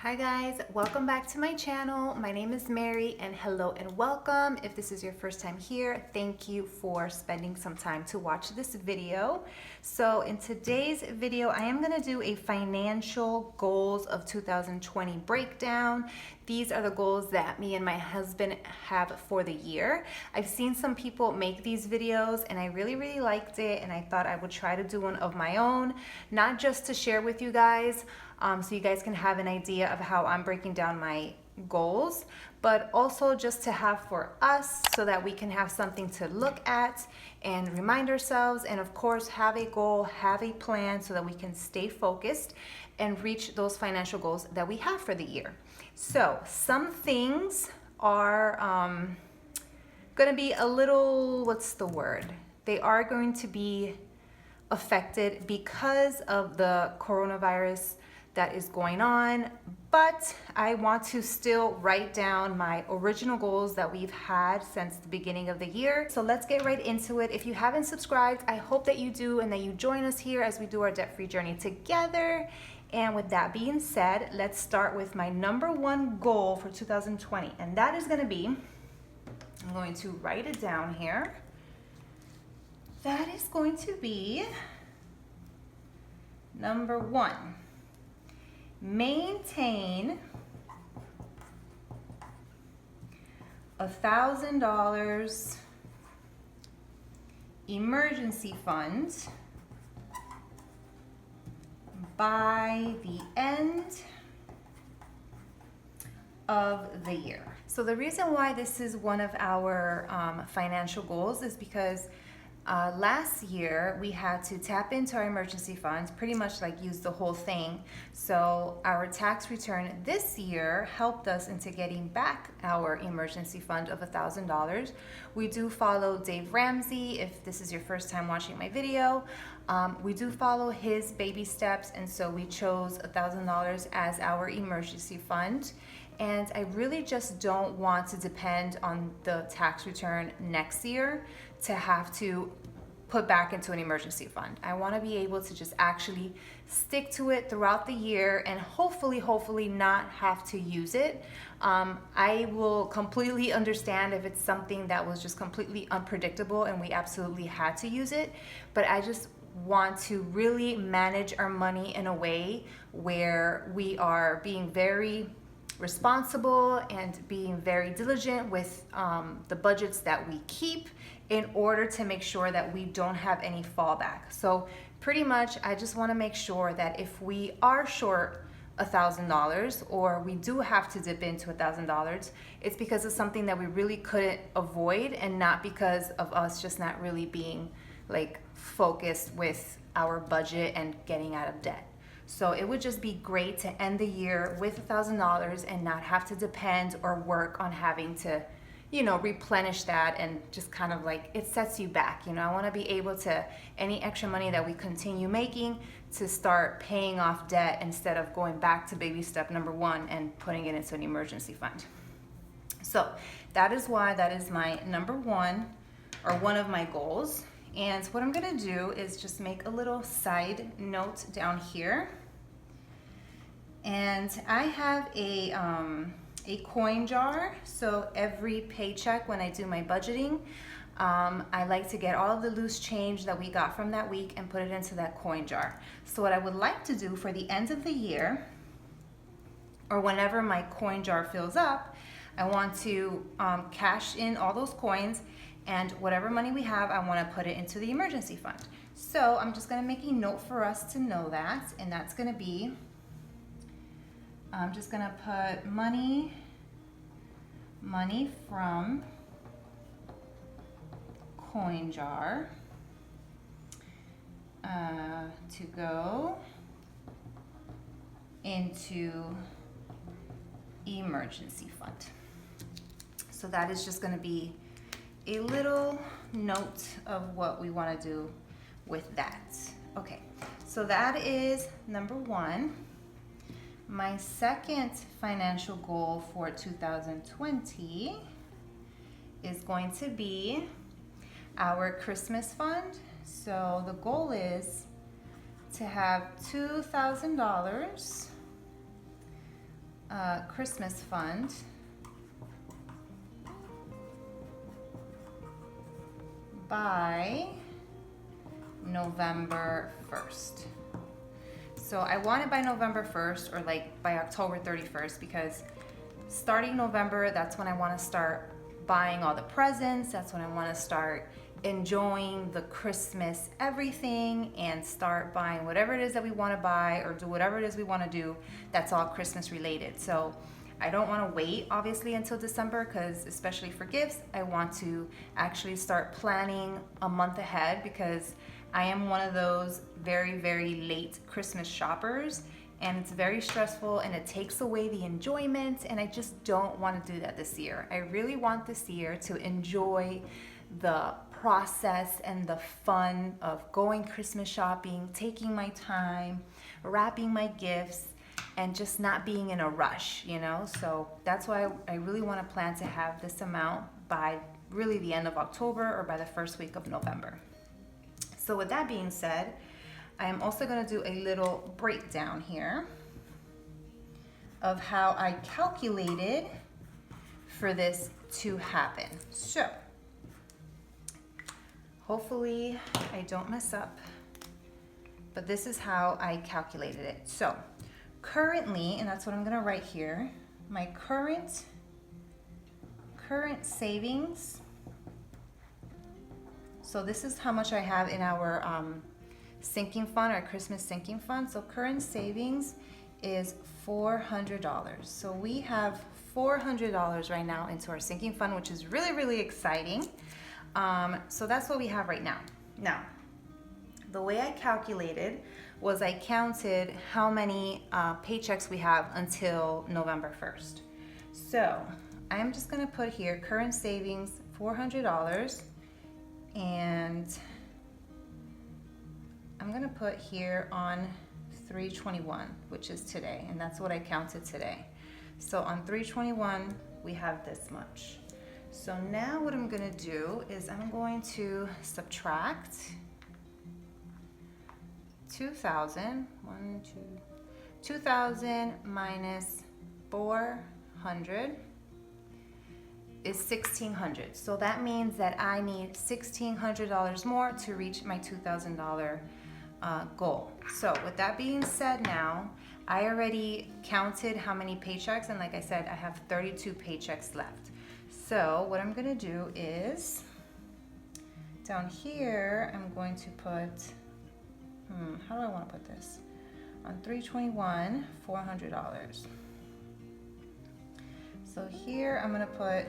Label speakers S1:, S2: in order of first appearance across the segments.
S1: Hi guys, welcome back to my channel. My name is Mary and hello and welcome. If this is your first time here, thank you for spending some time to watch this video. So in today's video, I am gonna do a financial goals of 2020 breakdown. These are the goals that me and my husband have for the year. I've seen some people make these videos and I really liked it, and I thought I would try to do one of my own, not just to share with you guys, so you guys can have an idea of how I'm breaking down my goals, but also just to have for us so that we can have something to look at and remind ourselves, and of course have a goal, have a plan so that we can stay focused and reach those financial goals that we have for the year. So some things are going to be a little, they are going to be affected because of the coronavirus that is going on, but I want to still write down my original goals that we've had since the beginning of the year. So let's get right into it. If you haven't subscribed, I hope that you do and that you join us here as we do our debt-free journey together. And with that being said, let's start with my number one goal for 2020, and that is going to be, I'm going to write it down here. That is going to be number one. Maintain $1,000 emergency fund by the end of the year. So the reason why this is one of our financial goals is because last year we had to tap into our emergency funds, pretty much like use the whole thing. So our tax return this year helped us into getting back our emergency fund of $1,000. We do follow Dave Ramsey. If this is your first time watching my video, we do follow his baby steps, and so we chose $1,000 as our emergency fund. And I really just don't want to depend on the tax return next year to have to put back into an emergency fund. I want to be able to just actually stick to it throughout the year and hopefully not have to use it. I will completely understand if it's something that was just completely unpredictable and we absolutely had to use it, but I just want to really manage our money in a way where we are being very responsible and being very diligent with the budgets that we keep in order to make sure that we don't have any fallback. So pretty much I just want to make sure that if we are short $1,000 or we do have to dip into $1,000, it's because of something that we really couldn't avoid and not because of us just not really being like focused with our budget and getting out of debt. So it would just be great to end the year with $1,000 and not have to depend or work on having to, replenish that, and just kind of like it sets you back. I want to be able to, any extra money that we continue making, to start paying off debt instead of going back to baby step number one and putting it into an emergency fund. So that is why that is my number one, or one of my goals. And what I'm gonna do is just make a little side note down here. And I have a coin jar. So every paycheck when I do my budgeting, I like to get all of the loose change that we got from that week and put it into that coin jar. So what I would like to do for the end of the year, or whenever my coin jar fills up, I want to cash in all those coins, and whatever money we have, I want to put it into the emergency fund. So I'm just going to make a note for us to know that, and that's going to be, I'm just going to put money from coin jar to go into emergency fund. So that is just going to be a little note of what we want to do with that. Okay, so that is number one. My second financial goal for 2020 is going to be our Christmas fund. So the goal is to have $2,000 Christmas fund by November 1st. So I want it by November 1st or like by October 31st, because starting November, that's when I want to start buying all the presents. That's when I want to start enjoying the Christmas everything and start buying whatever it is that we want to buy or do whatever it is we want to do that's all Christmas related. So I don't want to wait obviously until December, because especially for gifts, I want to actually start planning a month ahead, because I am one of those very, very late Christmas shoppers, and it's very stressful and it takes away the enjoyment, and I just don't want to do that this year. I really want this year to enjoy the process and the fun of going Christmas shopping, taking my time, wrapping my gifts, and just not being in a rush, you know? So that's why I really want to plan to have this amount by really the end of October or by the first week of November. So with that being said, I am also going to do a little breakdown here of how I calculated for this to happen. So hopefully I don't mess up, but this is how I calculated it. So currently, and that's what I'm going to write here, my current savings. So this is how much I have in our sinking fund, our Christmas sinking fund. So current savings is $400. So we have $400 right now into our sinking fund, which is really, really exciting. So that's what we have right now. Now, the way I calculated was I counted how many paychecks we have until November 1st. So I'm just gonna put here current savings, $400, and I'm gonna put here on 3/21, which is today, and that's what I counted today. So on 3/21, we have this much. So now what I'm gonna do is I'm going to subtract 2,000 minus 400 is 1,600. So that means that I need $1,600 more to reach my $2,000 goal. So with that being said, now I already counted how many paychecks, and like I said, I have 32 paychecks left. So what I'm gonna do is down here I'm going to put how do I want to put this? On 3/21, $400. So here I'm gonna put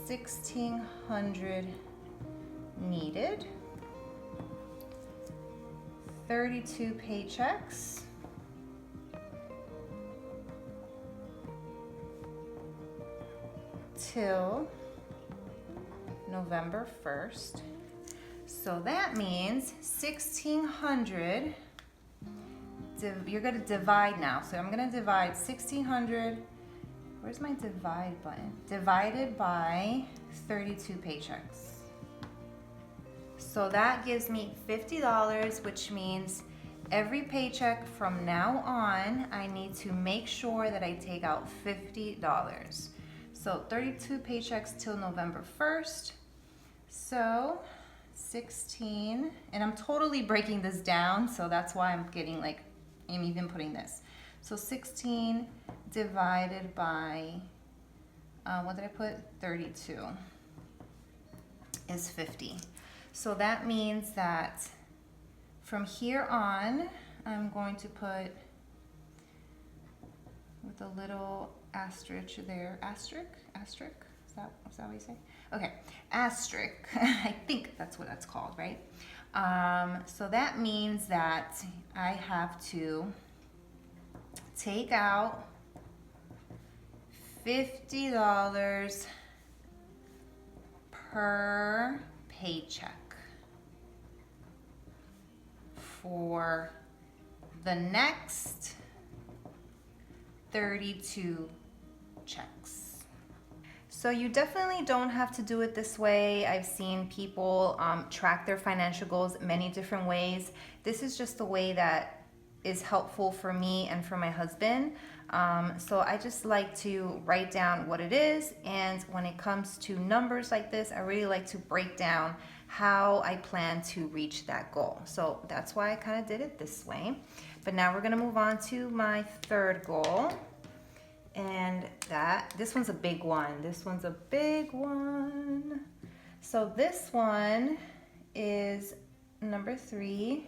S1: 1,600 needed, 32 paychecks, till November 1st. So that means 1,600, you're gonna divide now. So I'm gonna divide 1,600, where's my divide button? Divided by 32 paychecks. So that gives me $50, which means every paycheck from now on, I need to make sure that I take out $50. So 32 paychecks till November 1st. So 16, and I'm totally breaking this down, so that's why I'm getting like, I'm even putting this. So 16 divided by, what did I put? 32 is 50. So that means that from here on, I'm going to put with a little asterisk there, asterisk? Is that what you say? Okay, asterisk, I think that's what that's called, right? So that means that I have to take out $50 per paycheck for the next 32 checks. So you definitely don't have to do it this way. I've seen people track their financial goals many different ways. This is just the way that is helpful for me and for my husband. So I just like to write down what it is, and when it comes to numbers like this, I really like to break down how I plan to reach that goal. So that's why I kind of did it this way. But now we're gonna move on to my third goal. And this one's a big one. This one's a big one. So this one is number three,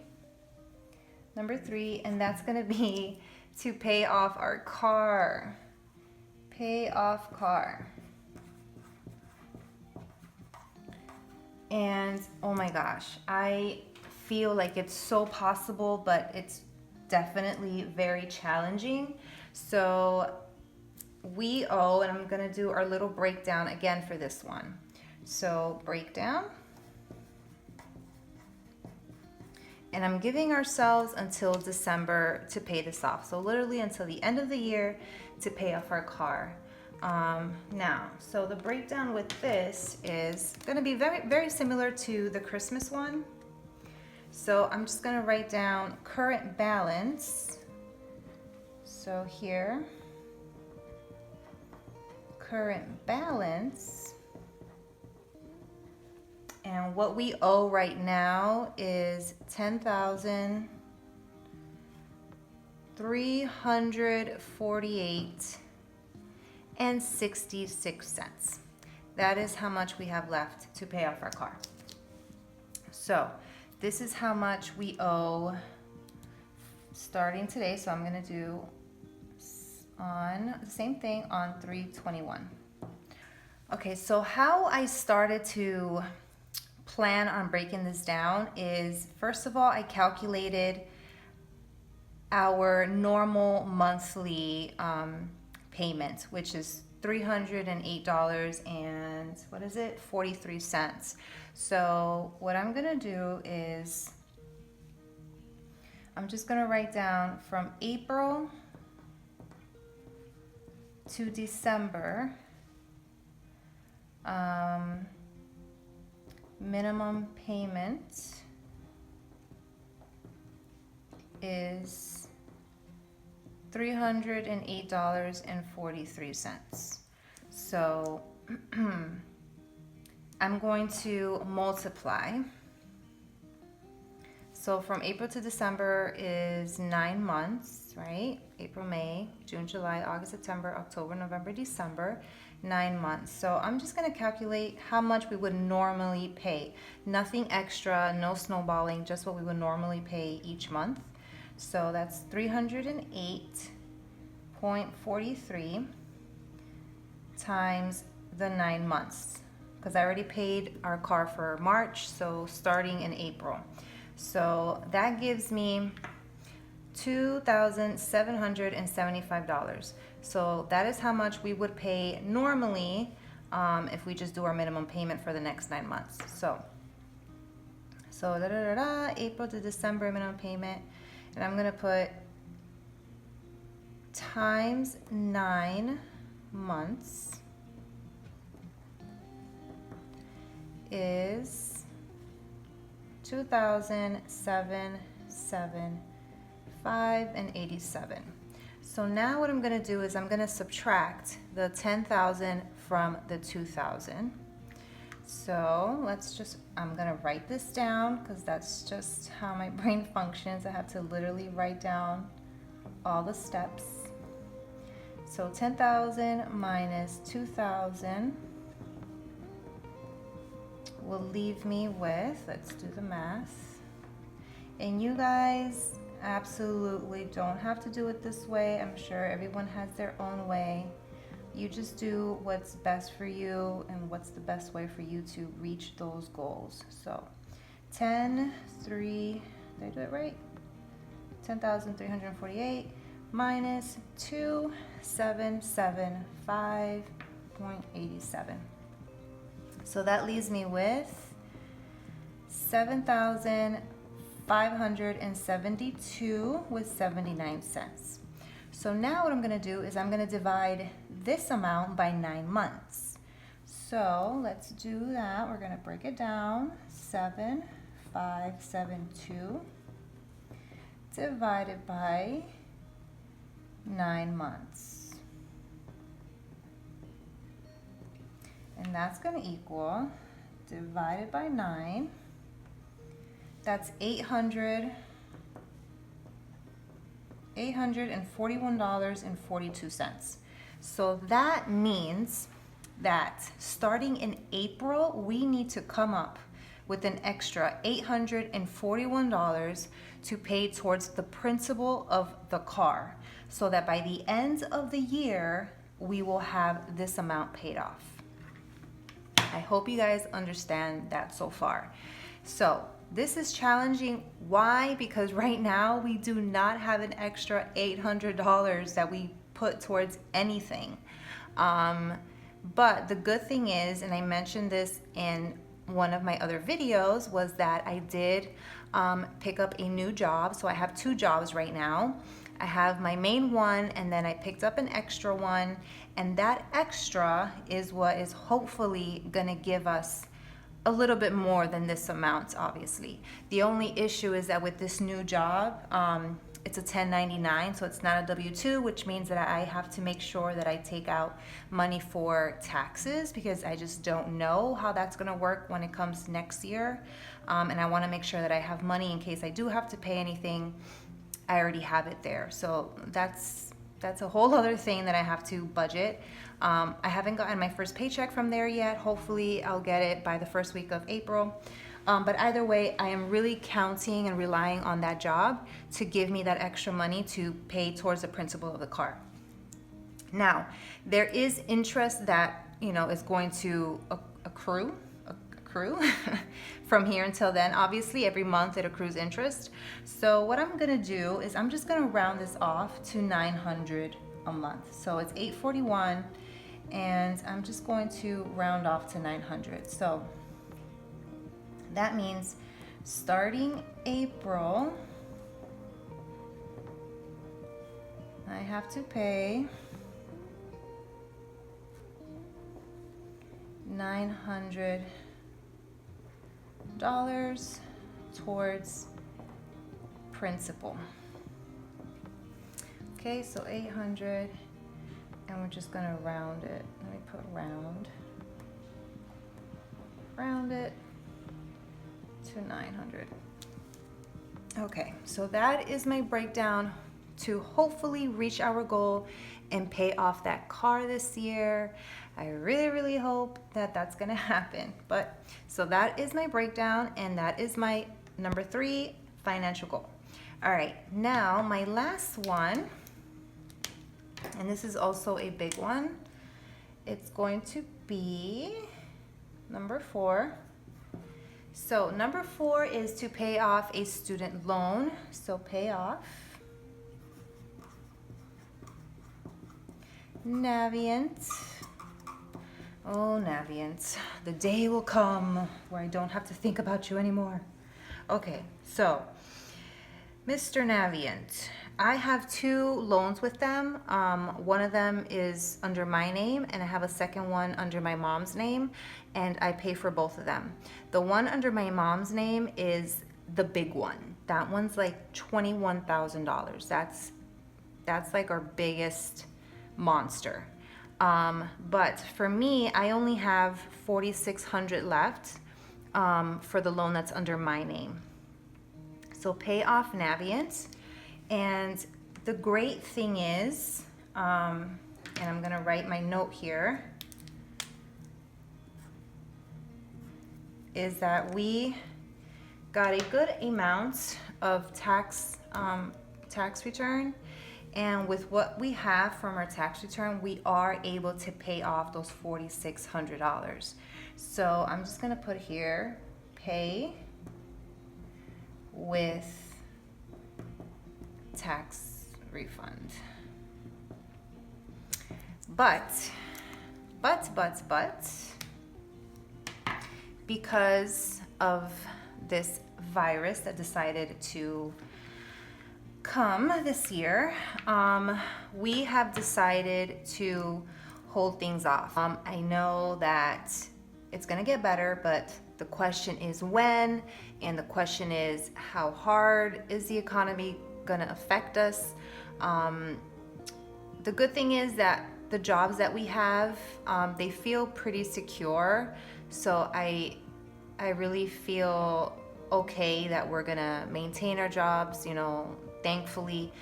S1: and that's gonna be to pay off our car. Pay off car. And oh my gosh, I feel like it's so possible, but it's definitely very challenging. So we owe, and I'm gonna do our little breakdown again for this one. So breakdown. And I'm giving ourselves until December to pay this off. So literally until the end of the year to pay off our car. Now, so the breakdown with this is gonna be very, very similar to the Christmas one. So I'm just gonna write down current balance. So here, current balance. And what we owe right now is $10,348.66. That is how much we have left to pay off our car. So this is how much we owe starting today. So I'm gonna do on the same thing on 3/21. Okay, so how I started to plan on breaking this down is, first of all, I calculated our normal monthly payment, which is $308 and what is it, 43 cents. So what I'm gonna do is I'm just gonna write down from April to December, minimum payment is $308.43. So I'm going to multiply. So from April to December is 9 months, right? April, May, June, July, August, September, October, November, December, 9 months. So I'm just gonna calculate how much we would normally pay. Nothing extra, no snowballing, just what we would normally pay each month. So that's 308.43 times the 9 months. Because I already paid our car for March, so starting in April. So that gives me $2,775. So that is how much we would pay normally if we just do our minimum payment for the next 9 months. So April to December minimum payment, and I'm gonna put times 9 months is $2,775.87. So now what I'm gonna do is I'm gonna subtract the 10,000 from the 2,000. So I'm gonna write this down because that's just how my brain functions. I have to literally write down all the steps. So 10,000 minus 2,000 will leave me with, let's do the math. And you guys absolutely don't have to do it this way. I'm sure everyone has their own way. You just do what's best for you and what's the best way for you to reach those goals. So 10,3, did I do it right? 10,348 minus 2,775.87. So that leaves me with 7,572 with 79 cents. So now what I'm gonna do is I'm gonna divide this amount by 9 months. So let's do that. We're gonna break it down. 7,572 divided by 9 months. And that's going to equal, divided by 9, that's $841.42. So that means that starting in April, we need to come up with an extra $841 to pay towards the principal of the car, so that by the end of the year, we will have this amount paid off. I hope you guys understand that so far. So this is challenging. Why? Because right now we do not have an extra $800 that we put towards anything. But the good thing is, and I mentioned this in one of my other videos, was that I did pick up a new job. So I have 2 jobs right now. I have my main one, and then I picked up an extra one, and that extra is what is hopefully gonna give us a little bit more than this amount, obviously. The only issue is that with this new job, it's a 1099, so it's not a W-2, which means that I have to make sure that I take out money for taxes, because I just don't know how that's gonna work when it comes next year. And I wanna make sure that I have money in case I do have to pay anything. I already have it there. So that's a whole other thing that I have to budget. I haven't gotten my first paycheck from there yet. Hopefully I'll get it by the first week of April. But either way, I am really counting and relying on that job to give me that extra money to pay towards the principal of the car. Now, there is interest that, is going to accrue from here until then. Obviously, every month it accrues interest. So what I'm gonna do is I'm just gonna round this off to 900 a month. So it's 841, and I'm just going to round off to 900. So that means starting April, I have to pay $900 towards principal. Okay, so 800, and we're just gonna round it. Let me put round it to 900. Okay, so that is my breakdown to hopefully reach our goal and pay off that car this year. I really, really hope that that's gonna happen. But so that is my breakdown, and that is my number 3 financial goal. All right, now my last one, and this is also a big one. It's going to be number 4. So number 4 is to pay off a student loan. So pay off Navient. Oh, Navient, the day will come where I don't have to think about you anymore. Okay, so Mr. Navient, I have 2 loans with them. One of them is under my name, and I have a second one under my mom's name, and I pay for both of them. The one under my mom's name is the big one. That one's like $21,000. That's like our biggest monster. But for me, I only have $4,600 left for the loan that's under my name. So pay off Navient. And the great thing is, and I'm gonna write my note here, is that we got a good amount of tax return. And with what we have from our tax return, we are able to pay off those $4,600. So I'm just gonna put here, pay with tax refund. But, because of this virus that decided to come this year, we have decided to hold things off. I know that it's gonna get better, but the question is when, and the question is how hard is the economy gonna affect us. The good thing is that the jobs that we have, they feel pretty secure. So I really feel okay that we're gonna maintain our jobs, you know, thankfully.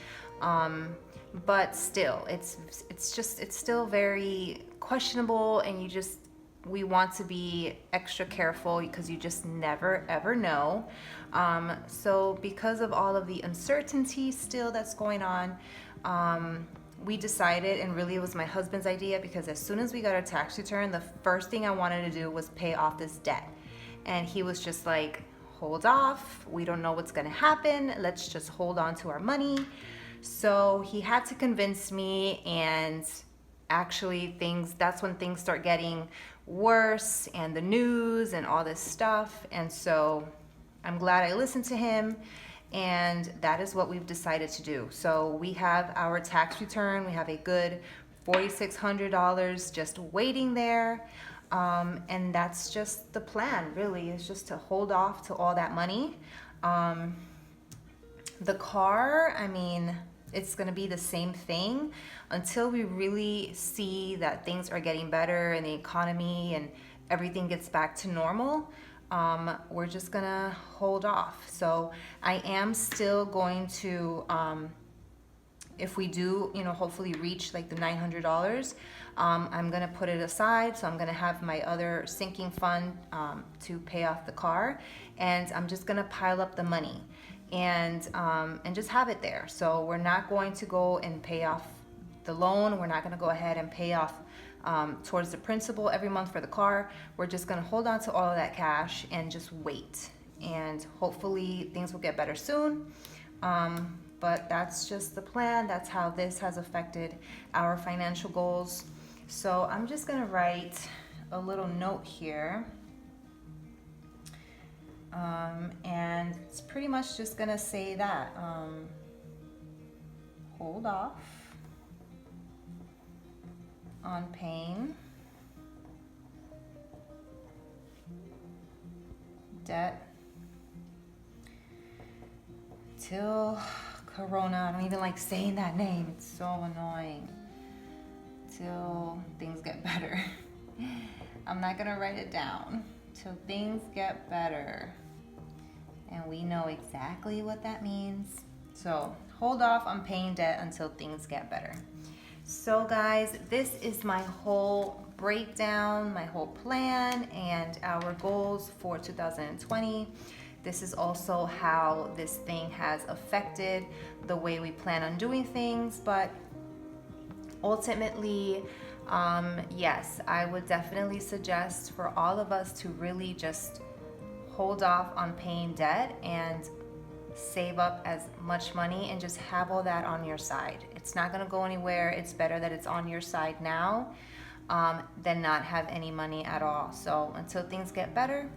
S1: But still, it's still very questionable, and we want to be extra careful because you just never ever know. So because of all of the uncertainty still that's going on, we decided, and really it was my husband's idea, because as soon as we got our tax return, the first thing I wanted to do was pay off this debt. And he was just like, hold off, we don't know what's gonna happen, let's just hold on to our money. So he had to convince me, and actually that's when things start getting worse, and the news and all this stuff. And so I'm glad I listened to him, and that is what we've decided to do. So we have our tax return, we have a good $4,600 just waiting there. And that's just the plan, really, is just to hold off to all that money. The car, I mean, it's going to be the same thing until we really see that things are getting better in the economy and everything gets back to normal. We're just going to hold off. So I am still going to, if we do, you know, hopefully reach like the $900, I'm going to put it aside. So I'm going to have my other sinking fund to pay off the car, and I'm just going to pile up the money and just have it there. So we're not going to go and pay off the loan. We're not going to go ahead and pay off towards the principal every month for the car. We're just going to hold on to all of that cash and just wait. And hopefully things will get better soon. But that's just the plan. That's how this has affected our financial goals. So I'm just going to write a little note here. And it's pretty much just going to say that. Hold off on paying debt till Corona. I don't even like saying that name. It's so annoying. Till things get better. I'm not gonna write it down. Till things get better. And we know exactly what that means. So hold off on paying debt until things get better. So guys, this is my whole breakdown, my whole plan, and our goals for 2020. This is also how this thing has affected the way we plan on doing things. But ultimately, yes, I would definitely suggest for all of us to really just hold off on paying debt and save up as much money and just have all that on your side. It's not going to go anywhere. It's better that it's on your side now than not have any money at all. So until things get better,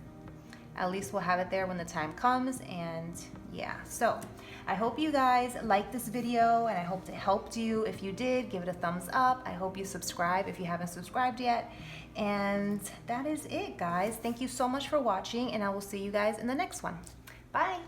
S1: at least we'll have it there when the time comes. And yeah, so I hope you guys liked this video, and I hope it helped you. If you did, give it a thumbs up. I hope you subscribe if you haven't subscribed yet. And that is it, guys. Thank you so much for watching, and I will see you guys in the next one. Bye.